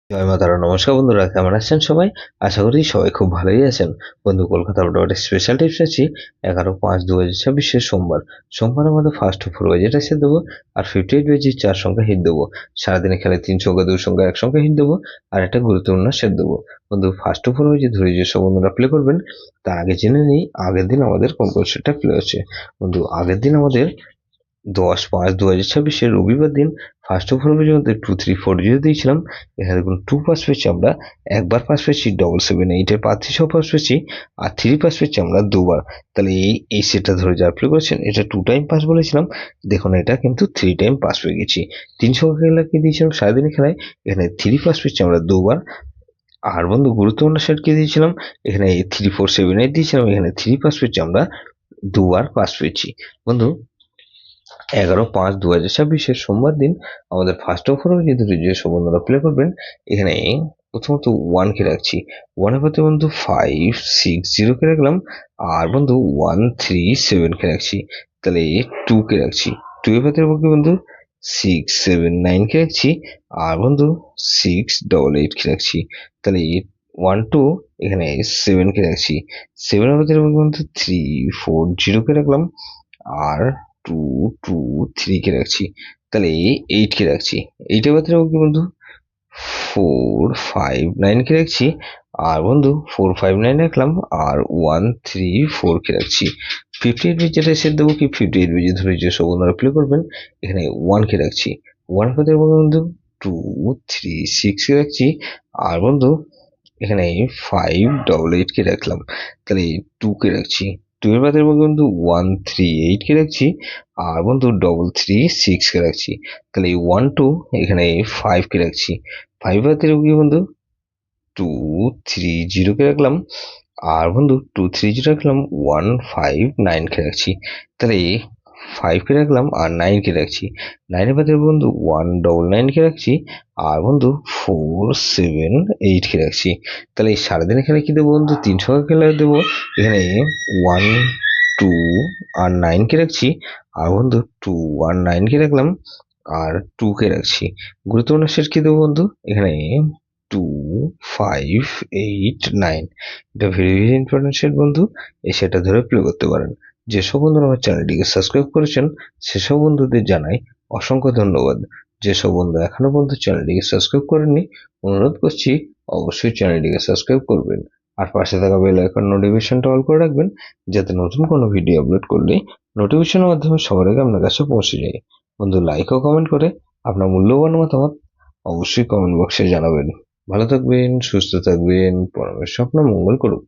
জয় মা তারা। নমস্কার বন্ধুরা, কেমন আছেন সবাই? আশা করি সবাই খুব ভালোই আছেন। বন্ধু, কলকাতা আউট স্পেশাল টিপস আছি 11/5/2026 সোমবার। সোমবার আমাদের ফার্স্ট 4 বাজেট এসে দেবো, আর 58 বেজি 4 সংখ্যা হিট দেবো। সারাদিনে খেলে 3 সংখ্যা 2 সংখ্যা 1 সংখ্যা হিট দেবো, আর একটা গুরুত্বপূর্ণ সেট দেবো। বন্ধু, ফার্স্ট 4 বাজে ধরে যেসব বন্ধুরা প্লে করবেন তার আগে জেনে নিই আগের দিন আমাদের কোন কোন সেটটা প্লে হচ্ছে। বন্ধু, আগের দিন আমাদের 10/5/2026 রবিবার দিন ফার্স্ট ওভার পর্যন্ত 2-3-4-0 দিয়েছিলাম। এখানে দেখুন 2 পাস পেয়েছি আমরা, একবার পাস পেয়েছি 778 এর পাত্রী সহ পাস পেয়েছি, আর 3 পাস পেয়েছি আমরা দুবার। তাহলে এই সেটটা ধরে যারা প্লে করেছেন, এটা 2 টাইম পাস বলেছিলাম, দেখুন এটা কিন্তু 3 টাইম পাস পেয়ে গেছি। 300 খেলাকে দিয়েছিলাম সারাদিনের খেলায়, এখানে 3 পাস পেয়েছি আমরা দুবার। আর বন্ধু, গুরুত্বপূর্ণ সেটকে দিয়েছিলাম, এখানে 3-4-7-8 দিয়েছিলাম, এখানে 3 পাস পেয়েছি আমরা দুবার পাস পেয়েছি। বন্ধু, 11/5/2026 সোমবার দিন আমাদের ফার্স্ট ওভার যদি যে সব বন্ধুরা প্লে করবেন, এখানে প্রথমত 1 কে রাখছি। 1 এর পাতে বন্ধু 5-6-0 কে রাখলাম, আর বন্ধু 1-3-7 কে রাখছি। তাহলে 2 কে রাখছি। 2 এর পাতে বন্ধু 6-7-9 কে রাখছি, আর বন্ধু 6-8-8 কে রাখছি। তাহলে 1-2 এখানে 7 কে রাখছি। 7 এর পাতে বন্ধু 3-4-0 কে রাখলাম, আর 2-2-3 কে রাখছি। তাহলে 8 কে রাখছি। 8 এর পাতে বন্ধু 4-5-9 কে রাখছি, আর বন্ধু 4-5-9 রাখলাম, আর 1-3-4 কে রাখছি। 58 বিচ যেটা সেট দেবো, কি 58 বিচ ধরে যে সব ওনারা প্লে করবেন, এখানে 1 কে রাখছি। 1 পাতে বন্ধু 2-3-6 কে রাখছি, আর বন্ধু এখানে 5-8-8 কে রাখলাম। তাহলে 2 কে রাখছি। 2 এর পাতে বন্ধু 1-3-8 কে রাখছি, আর বন্ধু 3-3-6 কে রাখছি। তাহলে 1-2 এখানে 5 কে রাখছি। 5 পাতে বন্ধু 2-3-0 কে রাখলাম, আর বন্ধু 2-3-0 রাখলাম, 1-5-9 কে রাখছি। তাহলে 5 কে রাখলাম আর 9 কে রাখছি। 9 এর পাতে বন্ধু 1-9-9 কে রাখছি, আর বন্ধু 4-7-8 কে রাখছি। তাহলে এই সারাদিন এখানে কি দেবো বন্ধু? 3 সংখ্যা খেলা দেবো। এখানে 1-2 আর 9 কে রাখছি, আর বন্ধু 2 আর 9 কে রাখলাম, আর 2 কে রাখছি। গুরুত্বপূর্ণ সেট কি দেবো বন্ধু? এখানে 2-5-8-9। এটা ভেরি ভেরি ইম্পর্টেন্ট সেট বন্ধু, এই সেটটা ধরে প্লে করতে পারেন। যেসব বন্ধুরা আমার চ্যানেলটিকে সাবস্ক্রাইব করেছেন সেসব বন্ধুদের জানাই অসংখ্য ধন্যবাদ। যেসব বন্ধু এখনো পর্যন্ত চ্যানেলটিকে সাবস্ক্রাইব করেননি, অনুরোধ করছি অবশ্যই চ্যানেলটিকে সাবস্ক্রাইব করবেন, আর পাশে থাকা বেল আইকন নোটিফিকেশনটা অল করে রাখবেন, যাতে নতুন কোনো ভিডিও আপলোড করলে নোটিফিকেশনের মাধ্যমে সবার আগে আপনার কাছে পৌঁছে যায়। বন্ধু, লাইক ও কমেন্ট করে আপনার মূল্যবান মতামত অবশ্যই কমেন্ট বক্সে জানাবেন। ভালো থাকবেন, সুস্থ থাকবেন, পরমের স্বপ্ন মঙ্গল করুক।